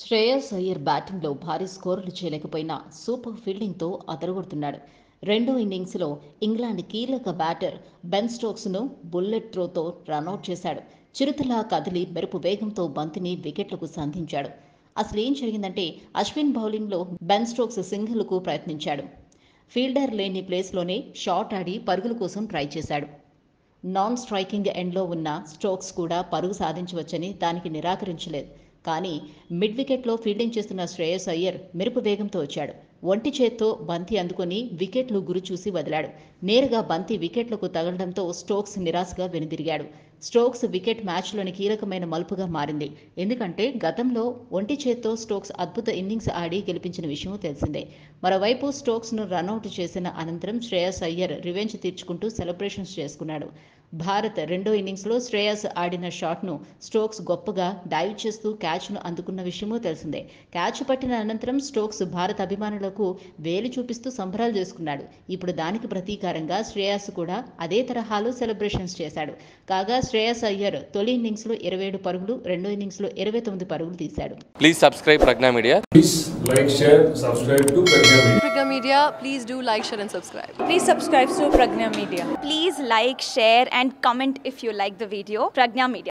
శ్రేయస్ అయ్యర్ బ్యాటింగ్లో భారీ స్కోరులు చేయలేకపోయినా సూపర్ ఫీల్డింగ్తో అదరగొడుతున్నాడు. రెండో ఇన్నింగ్స్లో ఇంగ్లాండ్ కీలక బ్యాటర్ బెన్ స్టోక్స్ను బుల్లెట్ త్రోతో రనౌట్ చేశాడు. చిరుతలా కదిలి మెరుపు వేగంతో బంతిని వికెట్లకు సంధించాడు. అసలేం జరిగిందంటే అశ్విన్ బౌలింగ్లో బెన్ స్టోక్స్ సింగిల్కు ప్రయత్నించాడు. ఫీల్డర్ లేని ప్లేస్లోనే షాట్ ఆడి పరుగుల కోసం ట్రై చేశాడు. నాన్ స్ట్రైకింగ్ ఎండ్లో ఉన్న స్టోక్స్ కూడా పరుగు సాధించవచ్చని దానికి నిరాకరించలేదు. కానీ మిడ్ వికెట్లో ఫీల్డింగ్ చేస్తున్న శ్రేయస్ అయ్యర్ మెరుపు వేగంతో వచ్చాడు. ఒంటి చేత్తో బంతి అందుకొని వికెట్లు గురి చూసి వదిలాడు. నేరుగా బంతి వికెట్లకు తగలడంతో స్టోక్స్ నిరాశగా వెనుదిరిగాడు. స్టోక్స్ వికెట్ మ్యాచ్లోని కీలకమైన మలుపుగా మారింది. ఎందుకంటే గతంలో ఒంటి చేత్తో స్టోక్స్ అద్భుత ఇన్నింగ్స్ ఆడి గెలిపించిన విషయం తెలిసిందే. మరోవైపు స్టోక్స్ను రనౌట్ చేసిన అనంతరం శ్రేయస్ అయ్యర్ రివెంజ్ తీర్చుకుంటూ సెలబ్రేషన్స్ చేసుకున్నాడు. భారత్ రెండో ఇన్నింగ్స్లో శ్రేయస్ ఆడిన షాట్ను స్టోక్స్ గొప్పగా డైవ్ చేస్తూ క్యాచ్ను అందుకున్న విషయమూ తెలిసిందే. క్యాచ్ పట్టిన అనంతరం స్టోక్స్ భారత్ అభిమానులకు వేలు చూపిస్తూ సంబరాలు చేసుకున్నాడు. ఇప్పుడు దానికి ప్రతీకారంగా శ్రేయస్ కూడా అదే తరహాలో సెలబ్రేషన్స్ చేశాడు. కాగా శ్రేయస్ అయ్యర్ తొలి ఇన్నింగ్స్లో 27 పరుగులు, రెండో ఇన్నింగ్స్లో 29 పరుగులు తీశాడు. Please subscribe Pragna Media. Please like, share, subscribe to Pragna Media. Pragna Media, please do like, share and subscribe. Please subscribe to Pragna Media. Please like, share and comment if you like the video. Pragna Media.